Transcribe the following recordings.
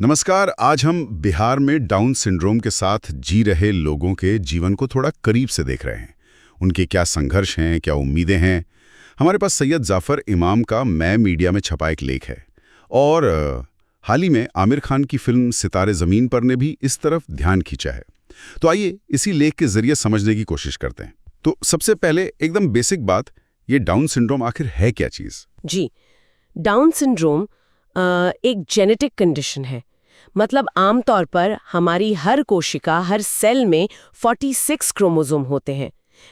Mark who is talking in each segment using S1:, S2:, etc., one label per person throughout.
S1: नमस्कार। आज हम बिहार में डाउन सिंड्रोम के साथ जी रहे लोगों के जीवन को थोड़ा करीब से देख रहे हैं। उनके क्या संघर्ष हैं, क्या उम्मीदें हैं। हमारे पास सैयद जाफर इमाम का मैं मीडिया में छपा एक लेख है और हाल ही में आमिर खान की फिल्म सितारे ज़मीन पर ने भी इस तरफ ध्यान खींचा है। तो आइए इसी लेख के जरिए समझने की कोशिश करते हैं। तो सबसे पहले एकदम बेसिक बात, ये डाउन सिंड्रोम आखिर है क्या चीज़?
S2: जी, डाउन सिंड्रोम एक जेनेटिक कंडीशन है। मतलब आमतौर पर हमारी हर कोशिका, हर सेल में 46 क्रोमोसोम होते हैं,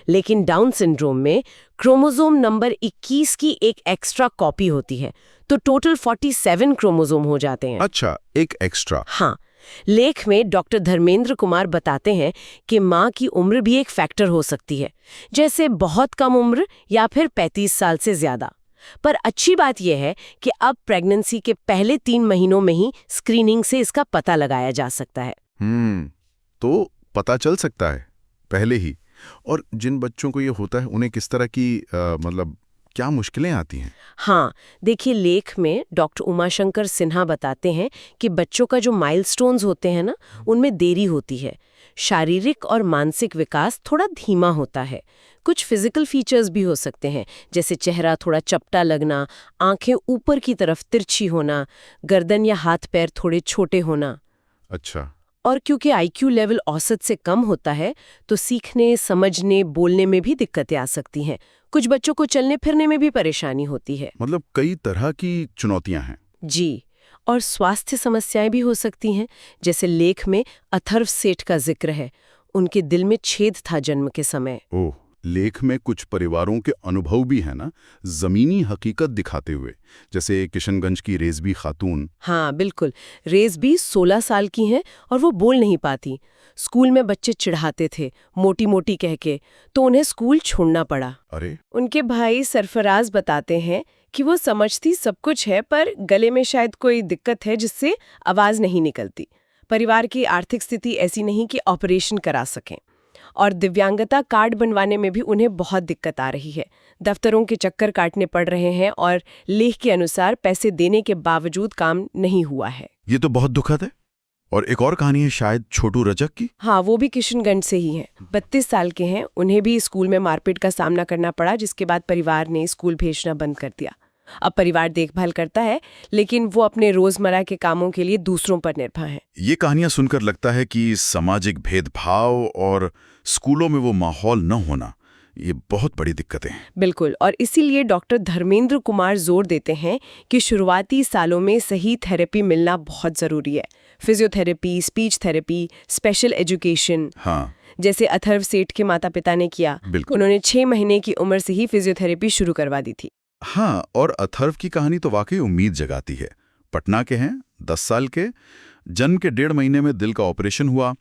S2: लेकिन डाउन सिंड्रोम में क्रोमोसोम नंबर 21 की एक एक्स्ट्रा कॉपी होती है, तो टोटल 47 क्रोमोसोम हो जाते हैं।
S1: अच्छा, एक एक्स्ट्रा।
S2: हाँ, लेख में डॉक्टर धर्मेंद्र कुमार बताते हैं कि माँ की उम्र भी एक फैक्टर हो सकती है, जैसे बहुत कम उम्र या फिर 35 साल से ज्यादा। पर अच्छी बात यह है कि अब प्रेगनेंसी के पहले 3 महीनों में ही स्क्रीनिंग से इसका पता लगाया जा सकता है।
S1: तो पता चल सकता है पहले ही। और जिन बच्चों को ये होता है उन्हें किस तरह की मतलब क्या मुश्किलें आती हैं?
S2: हाँ, देखिए लेख में डॉक्टर उमाशंकर सिन्हा बताते हैं कि बच्चों का जो माइलस्टोन्स होते हैं ना, उनमें देरी होती है। शारीरिक और मानसिक विकास थोड़ा धीमा होता है। कुछ फिजिकल फीचर्स भी हो सकते हैं, जैसे चेहरा थोड़ा चपटा लगना, आंखें ऊपर की तरफ तिरछी होना, गर्दन या हाथ पैर थोड़े छोटे होना।
S1: अच्छा।
S2: और क्योंकि आईक्यू लेवल औसत से कम होता है, तो सीखने, समझने, बोलने में भी दिक्कतें आ सकती हैं। कुछ बच्चों को चलने फिरने में भी परेशानी होती है।
S1: मतलब कई तरह की चुनौतियां हैं।
S2: जी, और स्वास्थ्य समस्याएं भी हो सकती हैं, जैसे लेख में अथर्व सेठ का जिक्र है। उनके दिल में छेद था जन्म के समय।
S1: ओह, लेख में कुछ परिवारों के अनुभव भी है ना, जमीनी हकीकत दिखाते हुए, जैसे किशनगंज की रेजबी खातून।
S2: हाँ बिल्कुल, रेजबी 16 साल की हैं और वो बोल नहीं पाती। स्कूल में बच्चे चिढ़ाते थे मोटी मोटी कह के, तो उन्हें स्कूल छोड़ना पड़ा।
S1: अरे,
S2: उनके भाई सरफराज बताते हैं कि वो समझती सब कुछ है, पर गले में शायद कोई दिक्कत है जिससे आवाज नहीं निकलती। परिवार की आर्थिक स्थिति ऐसी नहीं कि ऑपरेशन करा सकें, और दिव्यांगता कार्ड बनवाने में भी उन्हें बहुत दिक्कत आ रही है। दफ्तरों के चक्कर काटने पड़ रहे हैं और लेख के अनुसार पैसे देने के बावजूद काम नहीं हुआ है।
S1: ये तो बहुत दुखद है। और एक और कहानी है शायद छोटू रजक की।
S2: हाँ, वो भी किशनगंज से ही हैं। 32 साल के हैं। उन्हें भी स्कूल में मारपीट का सामना करना पड़ा, जिसके बाद परिवार ने स्कूल भेजना बंद कर दिया। अब परिवार देखभाल करता है, लेकिन वो अपने रोजमर्रा के कामों के लिए दूसरों पर निर्भर हैं।
S1: ये कहानियां सुनकर लगता है कि सामाजिक भेदभाव और स्कूलों में वो माहौल न होना, ये बहुत बड़ी दिक्कतें हैं।
S2: बिल्कुल, और इसीलिए डॉक्टर धर्मेंद्र कुमार जोर देते हैं कि शुरुआती सालों में सही थेरेपी मिलना बहुत ज़रूरी है। Physiotherapy, speech therapy, special education.
S1: हाँ,
S2: जैसे अथर्व सेठ के माता पिता ने किया। उन्होंने 6 महीने की उम्र से ही फिजियोथेरेपी शुरू करवा दी थी।
S1: हाँ, और अथर्व की कहानी तो वाकई उम्मीद जगाती है। पटना के हैं, 10 साल के, जन्म के 1.5 महीने में दिल का ऑपरेशन हुआ।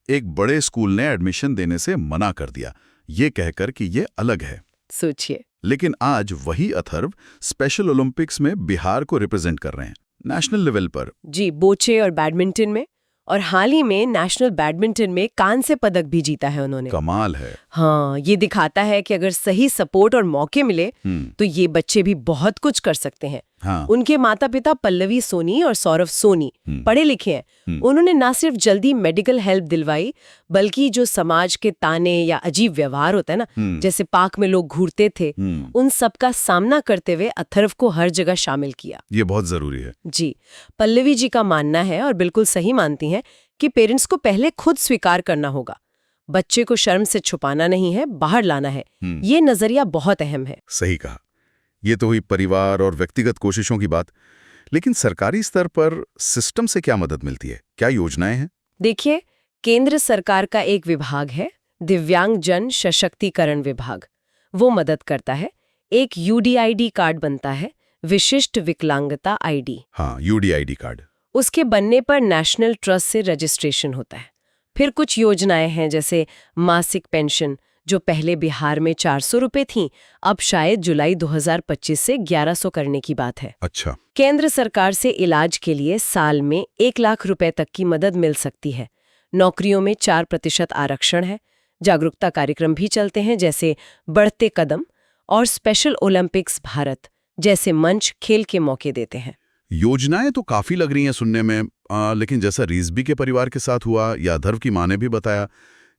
S1: एक बड़े स्कूल ने एडमिशन देने से मना कर दिया, ये कहकर कि ये अलग है।
S2: सोचिए।
S1: लेकिन आज वही अथर्व स्पेशल ओलंपिक्स में बिहार को रिप्रेजेंट कर रहे हैं, नेशनल लेवल पर।
S2: जी, बोचे और बैडमिंटन में, और हाल ही में नेशनल बैडमिंटन में कांस्य पदक भी जीता है उन्होंने।
S1: कमाल है।
S2: हाँ, ये दिखाता है कि अगर सही सपोर्ट और मौके मिले तो ये बच्चे भी बहुत कुछ कर सकते हैं।
S1: हाँ।
S2: उनके माता पिता पल्लवी सोनी और सौरभ सोनी पढ़े लिखे हैं। उन्होंने ना सिर्फ जल्दी मेडिकल हेल्प दिलवाई, बल्कि जो समाज के ताने या अजीब व्यवहार होता है ना, जैसे पार्क में लोग घूरते थे, उन सब का सामना करते हुए अथर्व को हर जगह शामिल किया।
S1: ये बहुत जरूरी है।
S2: जी, पल्लवी जी का मानना है, और बिल्कुल सही मानती हैं, कि पेरेंट्स को पहले खुद स्वीकार करना होगा। बच्चे को शर्म से छुपाना नहीं है, बाहर लाना है। ये नजरिया बहुत अहम है।
S1: सही कहा। ये तो हुई परिवार और व्यक्तिगत कोशिशों की बात, लेकिन सरकारी स्तर पर सिस्टम से क्या मदद मिलती है? क्या योजनाएं हैं?
S2: देखिए, केंद्र सरकार का एक विभाग है, दिव्यांग जन सशक्तिकरण विभाग। वो मदद करता है। एक यूडीआईडी कार्ड बनता है, विशिष्ट विकलांगता आईडी।
S1: हाँ, यूडीआईडी कार्ड।
S2: उसके बनने पर नेशनल ट्रस्ट से रजिस्ट्रेशन होता है। फिर कुछ योजनाएं हैं, जैसे मासिक पेंशन, जो पहले बिहार में 400 रुपए थी, अब शायद जुलाई 2025 से 1100 करने की बात है।
S1: अच्छा।
S2: केंद्र सरकार से इलाज के लिए साल में 1 लाख रुपए तक की मदद मिल सकती है। नौकरियों में 4% आरक्षण है। जागरूकता कार्यक्रम भी चलते हैं, जैसे बढ़ते कदम और स्पेशल ओलंपिक्स भारत जैसे मंच खेल के मौके देते हैं।
S3: योजनाएं तो काफी लग रही हैं सुनने में, लेकिन जैसा रिजबी के परिवार के साथ हुआ या अथर्व की माँ ने भी बताया,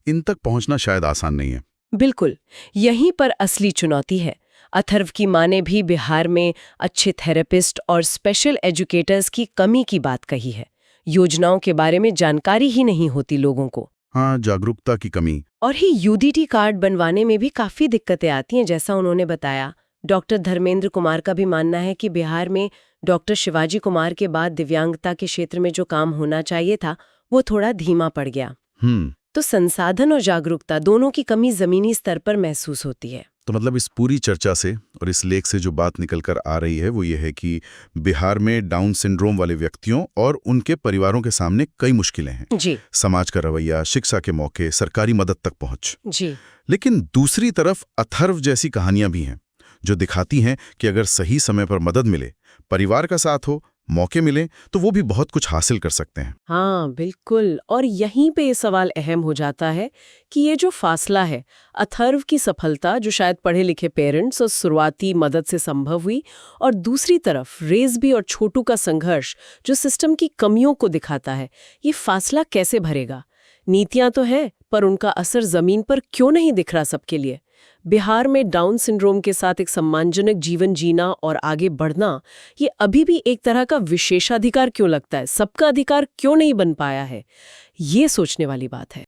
S3: इन तक पहुंचना शायद आसान नहीं है।
S2: बिल्कुल, यहीं पर असली चुनौती है। अथर्व की माँ ने भी बिहार में अच्छे थेरेपिस्ट और स्पेशल एजुकेटर्स की कमी की बात कही है। योजनाओं के बारे में जानकारी ही नहीं होती लोगों को।
S3: हाँ, जागरूकता की कमी।
S2: और ही यूडीटी कार्ड बनवाने में भी काफी दिक्कतें आती हैं, जैसा उन्होंने बताया। डॉक्टर धर्मेंद्र कुमार का भी मानना है कि बिहार में डॉक्टर शिवाजी कुमार के बाद दिव्यांगता के क्षेत्र में जो काम होना चाहिए था वो थोड़ा धीमा पड़ गया। तो संसाधन और जागरूकता दोनों की कमी जमीनी स्तर पर महसूस होती है।
S3: तो मतलब इस पूरी चर्चा से और इस लेख से जो बात निकल कर आ रही है वो ये है कि बिहार में डाउन सिंड्रोम वाले व्यक्तियों और उनके परिवारों के सामने कई मुश्किलें हैं।
S2: जी।
S3: समाज का रवैया, शिक्षा के मौके, सरकारी मदद तक पहुंच।
S2: जी।
S3: लेकिन दूसरी तरफ अथर्व जैसी कहानियां भी हैं जो दिखाती हैं कि अगर सही समय पर मदद मिले, परिवार का साथ हो, मौके मिले, तो वो भी बहुत कुछ हासिल कर सकते हैं।
S2: हाँ बिल्कुल, और यहीं पे ये सवाल अहम हो जाता है कि ये जो फासला है, अथर्व की सफलता जो शायद पढ़े लिखे पेरेंट्स और शुरुआती मदद से संभव हुई, और दूसरी तरफ रेज़बी और छोटू का संघर्ष जो सिस्टम की कमियों को दिखाता है, ये फासला कैसे भरेगा? नीतियां तो हैं, पर उनका असर जमीन पर क्यों नहीं दिख रहा सबके लिए? बिहार में डाउन सिंड्रोम के साथ एक सम्मानजनक जीवन जीना और आगे बढ़ना, ये अभी भी एक तरह का विशेषाधिकार क्यों लगता है? सबका अधिकार क्यों नहीं बन पाया है? ये सोचने वाली बात है।